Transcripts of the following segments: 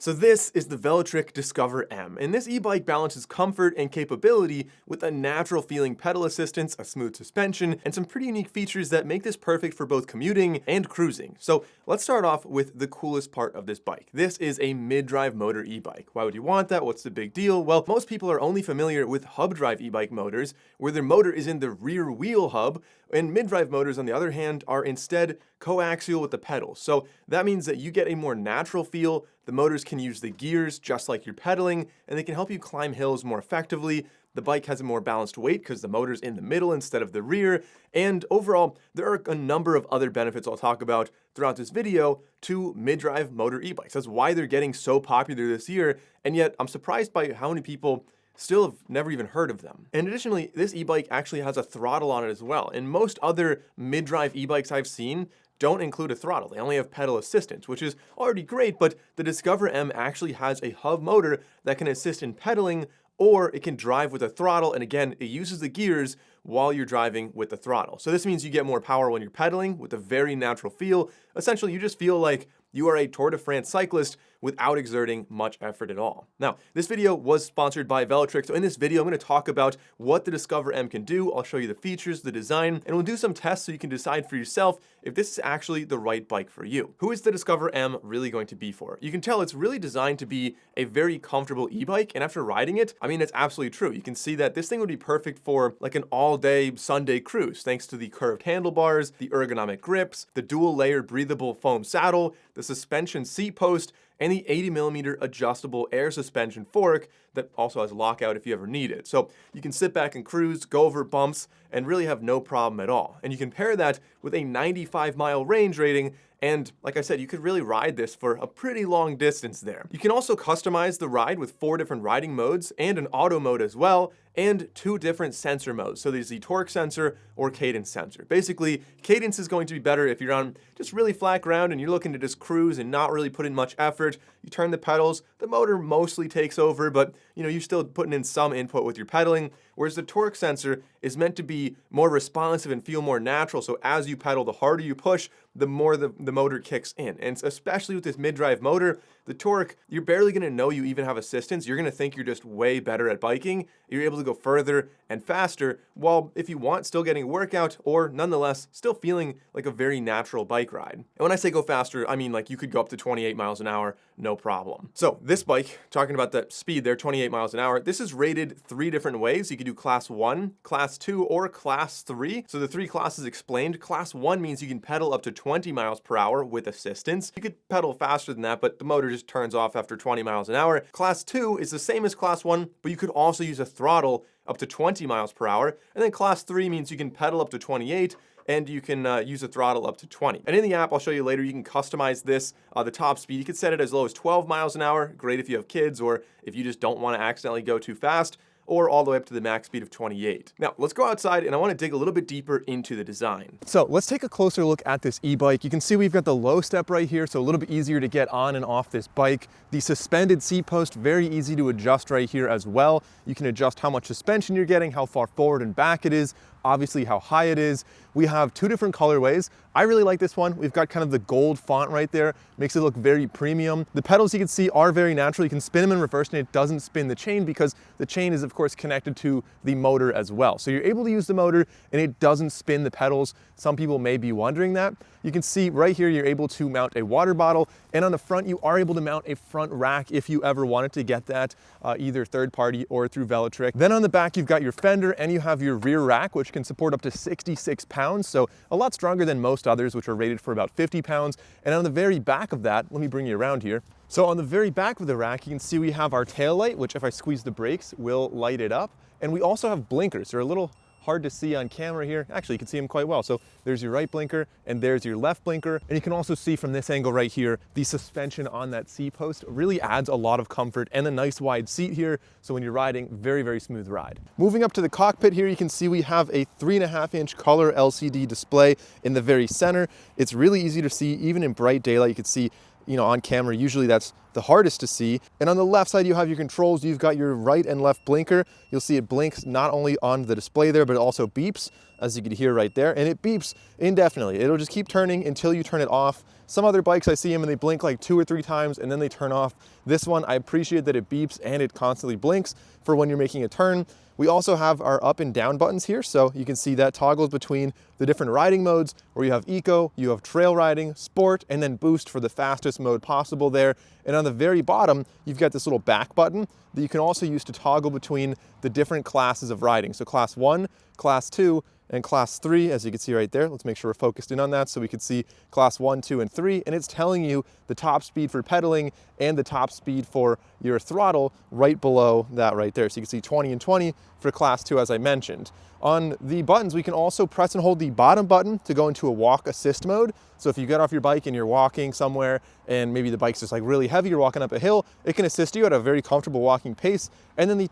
So this is the Velotric Discover M, and this e-bike balances comfort and capability with a natural feeling pedal assistance, a smooth suspension, and some pretty unique features that make this perfect for both commuting and cruising. So let's start off with the coolest part of this bike. This is a mid-drive motor e-bike. Why would you want that? What's the big deal? Well, most people are only familiar with hub drive e-bike motors, where their motor is in the rear wheel hub, and mid-drive motors, on the other hand, are instead coaxial with the pedals. So that means that you get a more natural feel. The motors can use the gears just like you're pedaling, and they can help you climb hills more effectively. The bike has a more balanced weight because the motor's in the middle instead of the rear. And overall, there are a number of other benefits I'll talk about throughout this video to mid-drive motor e-bikes. That's why they're getting so popular this year, and yet I'm surprised by how many people still have never even heard of them. And additionally, this e-bike actually has a throttle on it as well. And most other mid-drive e-bikes I've seen don't include a throttle. They only have pedal assistance, which is already great, but the Discover M actually has a hub motor that can assist in pedaling, or it can drive with a throttle, and again, it uses the gears while you're driving with the throttle. So this means you get more power when you're pedaling with a very natural feel. Essentially, you just feel like you are a Tour de France cyclist without exerting much effort at all. Now, this video was sponsored by Velotric, so in this video, I'm going to talk about what the Discover M can do. I'll show you the features, the design, and we'll do some tests so you can decide for yourself if this is actually the right bike for you. Who is the Discover M really going to be for? You can tell it's really designed to be a very comfortable e-bike, and after riding it, I mean, it's absolutely true. You can see that this thing would be perfect for like an all-day Sunday cruise, thanks to the curved handlebars, the ergonomic grips, the dual-layer breathable foam saddle, the suspension seat post, and the 80mm adjustable air suspension fork that also has lockout if you ever need it. So you can sit back and cruise, go over bumps, and really have no problem at all. And you can pair that with a 95-mile range rating, and like I said, you could really ride this for a pretty long distance there. You can also customize the ride with 4 different riding modes and an auto mode as well, and 2 different sensor modes. So there's the torque sensor or cadence sensor. Basically, cadence is going to be better if you're on just really flat ground and you're looking to just cruise and not really put in much effort. You turn the pedals, the motor mostly takes over, but you're still putting in some input with your pedaling. Whereas the torque sensor is meant to be more responsive and feel more natural. So as you pedal, the harder you push, the more the motor kicks in. And especially with this mid-drive motor, the torque, you're barely gonna know you even have assistance. You're gonna think you're just way better at biking. You're able to go further and faster, while if you want, still getting a workout, or nonetheless, still feeling like a very natural bike ride. And when I say go faster, I mean like you could go up to 28 miles an hour, no problem. So this bike, talking about that speed there, 28 miles an hour, this is rated 3 different ways. You could do class 1, class 2, or class 3. So the 3 classes explained. Class 1 means you can pedal up to 20 miles per hour with assistance. You could pedal faster than that, but the motor just turns off after 20 miles an hour. Class 2 is the same as class 1, but you could also use a throttle up to 20 miles per hour. And then class 3 means you can pedal up to 28, and you can use a throttle up to 20. And in the app, I'll show you later, you can customize this, the top speed. You can set it as low as 12 miles an hour. Great if you have kids, or if you just don't want to accidentally go too fast, or all the way up to the max speed of 28. Now, let's go outside, and I want to dig a little bit deeper into the design. So let's take a closer look at this e-bike. You can see we've got the low step right here, so a little bit easier to get on and off this bike. The suspended seat post, very easy to adjust right here as well. You can adjust how much suspension you're getting, how far forward and back it is, obviously how high it is. We have 2 different colorways. I really like this one. We've got kind of the gold font right there. Makes it look very premium. The pedals you can see are very natural. You can spin them in reverse and it doesn't spin the chain because the chain is of course connected to the motor as well. So you're able to use the motor and it doesn't spin the pedals. Some people may be wondering that. You can see right here you're able to mount a water bottle, and on the front you are able to mount a front rack if you ever wanted to get that, either third party or through Velotric. Then on the back you've got your fender and you have your rear rack, which can support up to 66 pounds, so a lot stronger than most others, which are rated for about 50 pounds. And on the very back of that, let me bring you around here. So on the very back of the rack, you can see we have our tail light, which if I squeeze the brakes will light it up. And we also have blinkers. They're a little hard to see on camera here. Actually, you can see them quite well. So there's your right blinker and there's your left blinker. And you can also see from this angle right here, the suspension on that seat post really adds a lot of comfort and a nice wide seat here. So when you're riding, very, very smooth ride. Moving up to the cockpit here, you can see we have a 3.5-inch color LCD display in the very center. It's really easy to see, even in bright daylight. You can see, on camera, usually that's the hardest to see. And on the left side, you have your controls. You've got your right and left blinker. You'll see it blinks not only on the display there, but it also beeps, as you can hear right there. And it beeps indefinitely. It'll just keep turning until you turn it off. Some other bikes I see them and they blink like 2 or 3 times and then they turn off. This one, I appreciate that it beeps and it constantly blinks for when you're making a turn. We also have our up and down buttons here, so you can see that toggles between the different riding modes, where you have eco, you have trail riding, sport, and then boost for the fastest mode possible there. And on the very bottom, you've got this little back button that you can also use to toggle between the different classes of riding. So class 1, class 2, and class 3, as you can see right there. Let's make sure we're focused in on that so we can see class 1, 2, and 3, and it's telling you the top speed for pedaling and the top speed for your throttle right below that right there. So you can see 20 and 20 for class 2, as I mentioned. On the buttons, we can also press and hold the bottom button to go into a walk assist mode. So if you get off your bike and you're walking somewhere and maybe the bike's just like really heavy, you're walking up a hill, it can assist you at a very comfortable walking pace. And then the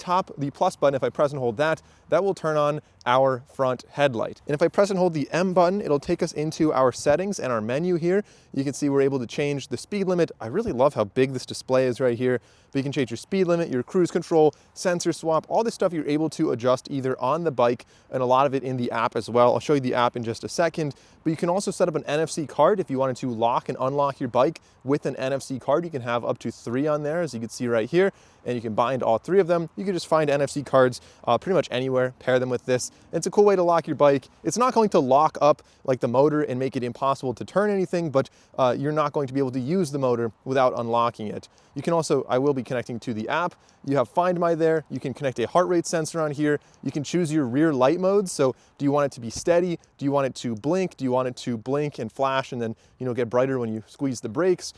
plus button, if I press and hold that, that will turn on our front headlight. And if I press and hold the M button, it'll take us into our settings and our menu here. You can see we're able to change the speed limit. I really love how big this display is right here. But you can change your speed limit, your cruise control, sensor swap, all this stuff you're able to adjust either on the bike and a lot of it in the app as well. I'll show you the app in just a second, but you can also set up an NFC card if you wanted to lock and unlock your bike with an NFC card. You can have up to 3 on there, as you can see right here, and you can bind all 3 of them. You can just find NFC cards pretty much anywhere, pair them with this. It's a cool way to lock your bike. It's not going to lock up like the motor and make it impossible to turn anything, but you're not going to be able to use the motor without unlocking it. You can also, I will be connecting to the app. You have Find My there. You can connect a heart rate sensor on here. You can choose your rear light modes. So do you want it to be steady? Do you want it to blink? Do you want it to blink and flash and then, get brighter when you squeeze the brakes?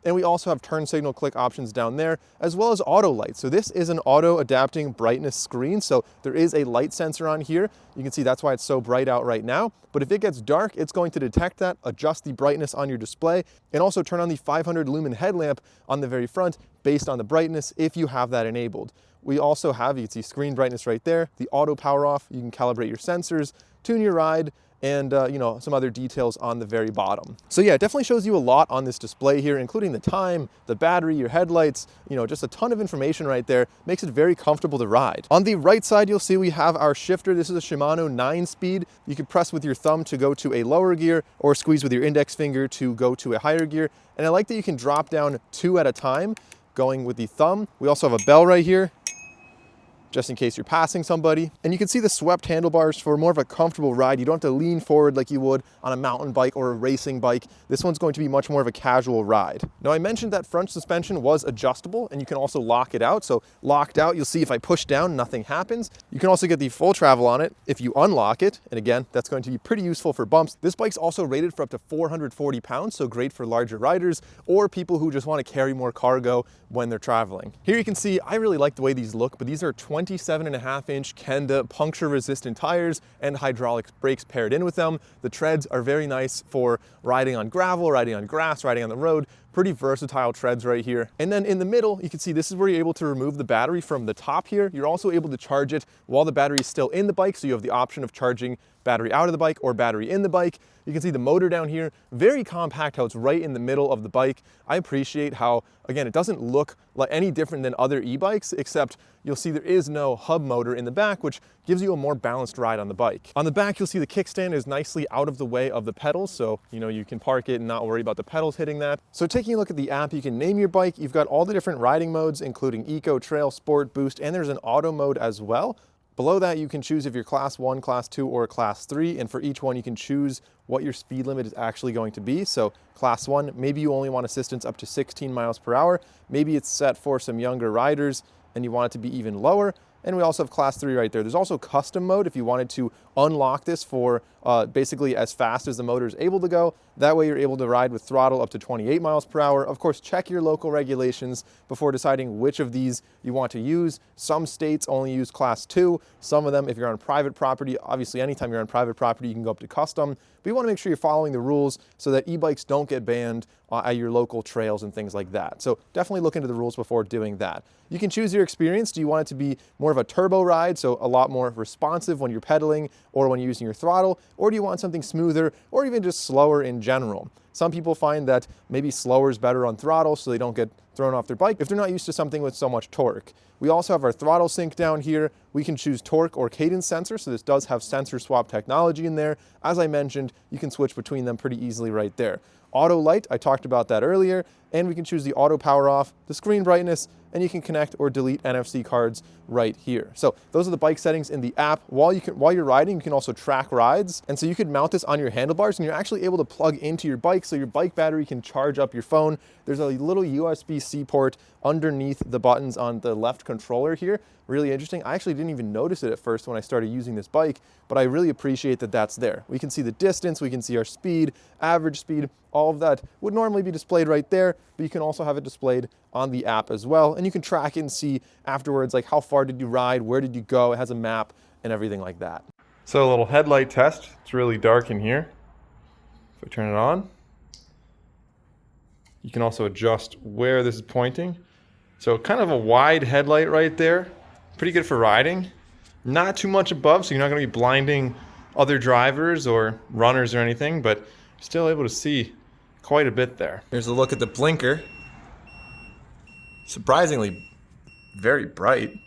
And we also have turn signal click options down there, as well as auto light. So this is an auto adapting brightness screen. So there is a light sensor on here. You can see that's why it's so bright out right now. But if it gets dark, it's going to detect that, adjust the brightness on your display, and also turn on the 500 lumen headlamp on the very front based on the brightness if you have that enabled. We also have, you can see screen brightness right there, the auto power off. You can calibrate your sensors, tune your ride, and some other details on the very bottom. So yeah, it definitely shows you a lot on this display here, including the time, the battery, your headlights, just a ton of information right there. Makes it very comfortable to ride. On the right side, you'll see we have our shifter. This is a Shimano 9-speed. You can press with your thumb to go to a lower gear or squeeze with your index finger to go to a higher gear. And I like that you can drop down 2 at a time going with the thumb. We also have a bell right here, just in case you're passing somebody. And you can see the swept handlebars for more of a comfortable ride. You don't have to lean forward like you would on a mountain bike or a racing bike. This one's going to be much more of a casual ride. Now, I mentioned that front suspension was adjustable and you can also lock it out. So locked out, you'll see if I push down, nothing happens. You can also get the full travel on it if you unlock it. And again, that's going to be pretty useful for bumps. This bike's also rated for up to 440 pounds, so great for larger riders or people who just want to carry more cargo when they're traveling. Here you can see, I really like the way these look, but these are 27.5-inch Kenda puncture-resistant tires and hydraulic brakes paired in with them. The treads are very nice for riding on gravel, riding on grass, riding on the road. Pretty versatile treads right here. And then in the middle, you can see this is where you're able to remove the battery from the top here. You're also able to charge it while the battery is still in the bike, so you have the option of charging battery out of the bike or battery in the bike. You can see the motor down here, very compact how it's right in the middle of the bike. I appreciate how, again, it doesn't look like any different than other e-bikes, except you'll see there is no hub motor in the back, which gives you a more balanced ride on the bike. On the back, you'll see the kickstand is nicely out of the way of the pedals, so you can park it and not worry about the pedals hitting that. So taking a look at the app, you can name your bike. You've got all the different riding modes, including Eco, Trail, Sport, Boost, and there's an auto mode as well. Below that, you can choose if you're class 1, class 2, or class 3, and for each one, you can choose what your speed limit is actually going to be. So class 1, maybe you only want assistance up to 16 miles per hour. Maybe it's set for some younger riders and you want it to be even lower. And we also have class 3 right there. There's also custom mode if you wanted to unlock this for basically as fast as the motor is able to go. That way you're able to ride with throttle up to 28 miles per hour. Of course, check your local regulations before deciding which of these you want to use. Some states only use class 2. Some of them, if you're on private property, obviously anytime you're on private property, you can go up to custom. But you want to make sure you're following the rules so that e-bikes don't get banned at your local trails and things like that. So definitely look into the rules before doing that. You can choose your experience. Do you want it to be more of a turbo ride, so a lot more responsive when you're pedaling or when you're using your throttle, or do you want something smoother or even just slower in general? Some people find that maybe slower is better on throttle so they don't get thrown off their bike if they're not used to something with so much torque. We also have our throttle sync down here. We can choose torque or cadence sensor, so this does have sensor swap technology in there. As I mentioned, you can switch between them pretty easily right there. Auto light, I talked about that earlier, and we can choose the auto power off, the screen brightness, and you can connect or delete NFC cards right here. So those are the bike settings in the app. While you're riding, you can also track rides. And so you could mount this on your handlebars and you're actually able to plug into your bike so your bike battery can charge up your phone. There's a little USB-C port underneath the buttons on the left controller here. Really interesting. I actually didn't even notice it at first when I started using this bike, but I really appreciate that that's there. We can see the distance, we can see our speed, average speed, all of that would normally be displayed right there, but you can also have it displayed on the app as well. And you can track and see afterwards, like how far did you ride, where did you go? It has a map and everything like that. So a little headlight test. It's really dark in here. If I turn it on, you can also adjust where this is pointing. So kind of a wide headlight right there. Pretty good for riding. Not too much above, so you're not going to be blinding other drivers or runners or anything, but still able to see quite a bit there. Here's a look at the blinker. Surprisingly very bright.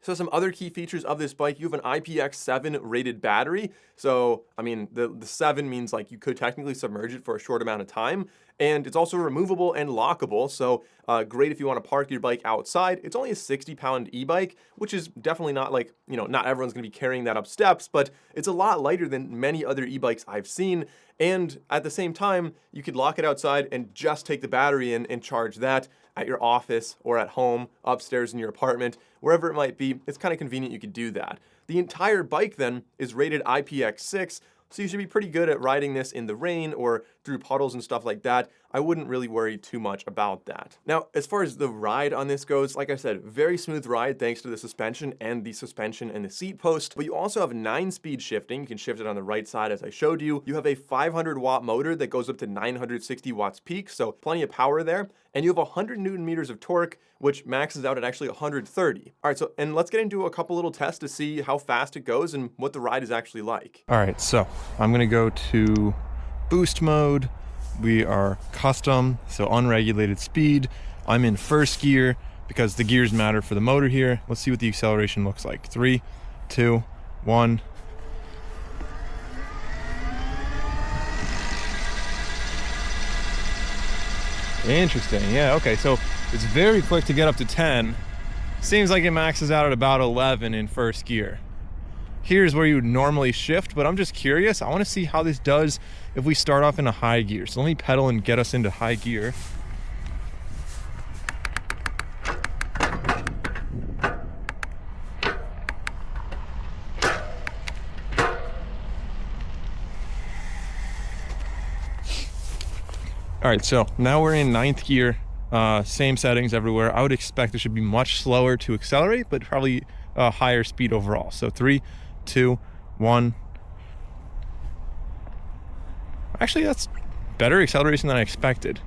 So some other key features of this bike, you have an IPX7 rated battery. So, I mean, the 7 means like you could technically submerge it for a short amount of time. And it's also removable and lockable. So great if you want to park your bike outside. It's only a 60-pound e-bike, which is definitely not like, you know, not everyone's going to be carrying that up steps, but it's a lot lighter than many other e-bikes I've seen. And at the same time, you could lock it outside and just take the battery in and charge that at your office or at home, upstairs in your apartment, wherever it might be. It's kind of convenient you could do that. The entire bike then is rated IPX6, so you should be pretty good at riding this in the rain or through puddles and stuff like that. I wouldn't really worry too much about that. Now, as far as the ride on this goes, like I said, very smooth ride thanks to the suspension and the seat post, but you also have 9-speed shifting. You can shift it on the right side as I showed you. You have a 500-watt motor that goes up to 960 watts peak, so plenty of power there. And you have 100 Newton meters of torque, which maxes out at actually 130. All right, so, and let's get into a couple little tests to see how fast it goes and what the ride is actually like. All right, so I'm gonna go to boost mode. We are custom, so unregulated speed. I'm in first gear because the gears matter for the motor here. Let's see what the acceleration looks like. 3, 2, 1. Interesting, yeah, okay, so it's very quick to get up to 10. Seems like it maxes out at about 11 in first gear. Here's where you would normally shift, but I'm just curious. I want to see how this does if we start off in a high gear. So let me pedal and get us into high gear. All right, so now we're in 9th gear, same settings everywhere. I would expect it should be much slower to accelerate, but probably a higher speed overall. So 3, 2, 1. Actually, that's better acceleration than I expected.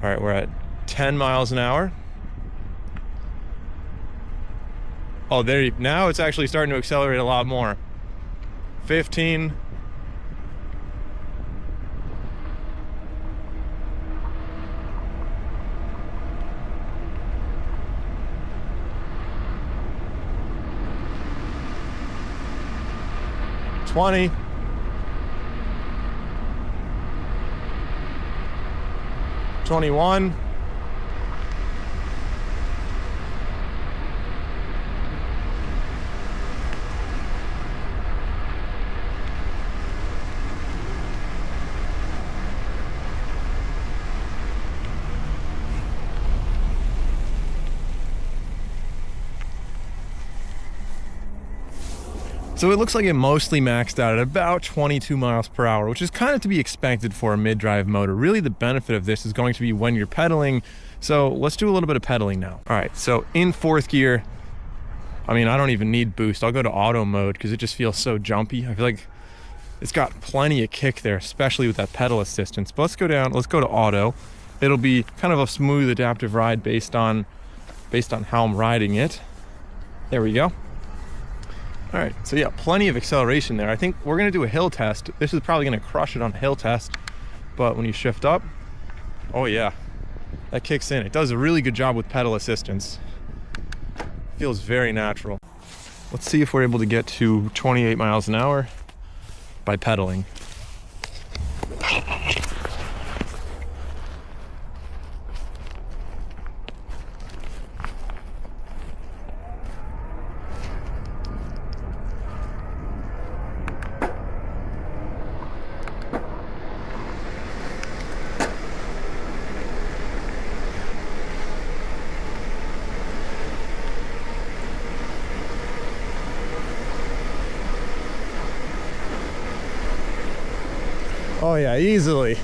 All right, we're at 10 miles an hour. Oh, now it's actually starting to accelerate a lot more. 15. 20. 21. 'So it looks like it mostly maxed out at about 22 miles per hour, which is kind of to be expected for a mid-drive motor. Really, the benefit of this is going to be when you're pedaling. So let's do a little bit of pedaling now. All right, so in 4th gear, I mean, I don't even need boost. I'll go to auto mode because it just feels so jumpy. I feel like it's got plenty of kick there, especially with that pedal assistance. But let's go down, let's go to auto. It'll be kind of a smooth adaptive ride based on how I'm riding it. There we go. All right, so yeah, plenty of acceleration there. I think we're gonna do a hill test. This is probably gonna crush it on a hill test. but when you shift up, oh yeah, that kicks in. It does a really good job with pedal assistance. Feels very natural. Let's see if we're able to get to 28 miles an hour by pedaling. Oh yeah, easily.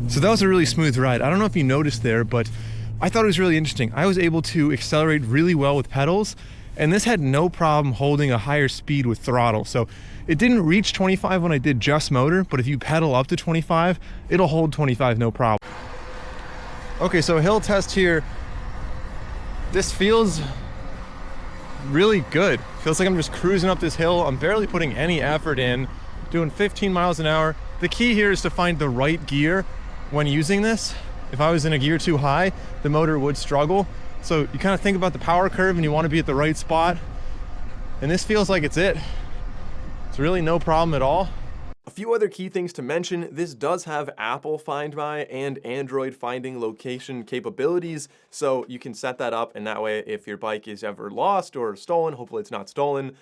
So that was a really smooth ride. I don't know if you noticed there, but I thought it was really interesting. I was able to accelerate really well with pedals, and this had no problem holding a higher speed with throttle. So it didn't reach 25 when I did just motor, but if you pedal up to 25, it'll hold 25 no problem. Okay, so hill test here. This feels really good. Feels like I'm just cruising up this hill. I'm barely putting any effort in, doing 15 miles an hour. The key here is to find the right gear when using this. If I was in a gear too high, the motor would struggle. So you kind of think about the power curve and you want to be at the right spot. And this feels like it's it. It's really no problem at all. A few other key things to mention: this does have Apple Find My and Android finding location capabilities, so you can set that up, and that way if your bike is ever lost or stolen, hopefully it's not stolen,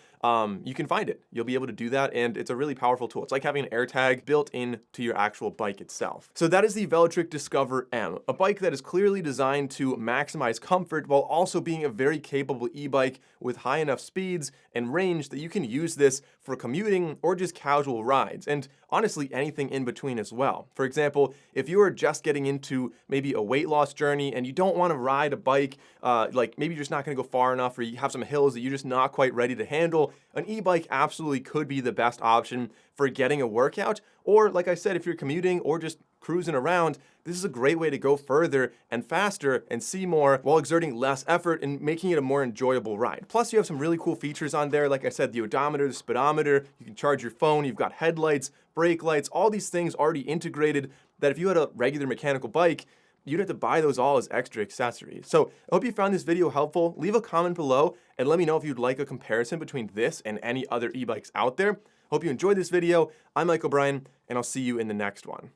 you can find it. You'll be able to do that, and it's a really powerful tool. It's like having an AirTag built in to your actual bike itself. So that is the Velotric Discover M, a bike that is clearly designed to maximize comfort while also being a very capable e-bike with high enough speeds and range that you can use this for commuting or just casual rides, and honestly anything in between as well. For example, if you are just getting into maybe a weight loss journey and you don't want to ride a bike, like maybe you're just not going to go far enough, or you have some hills that you're just not quite ready to handle, an e-bike absolutely could be the best option for getting a workout. Or like I said, if you're commuting or just cruising around, this is a great way to go further and faster and see more while exerting less effort and making it a more enjoyable ride. Plus, you have some really cool features on there. Like I said, the odometer, the speedometer, you can charge your phone, you've got headlights, brake lights, all these things already integrated that if you had a regular mechanical bike, you'd have to buy those all as extra accessories. So I hope you found this video helpful. Leave a comment below and let me know if you'd like a comparison between this and any other e-bikes out there. Hope you enjoyed this video. I'm Mike O'Brien, and I'll see you in the next one.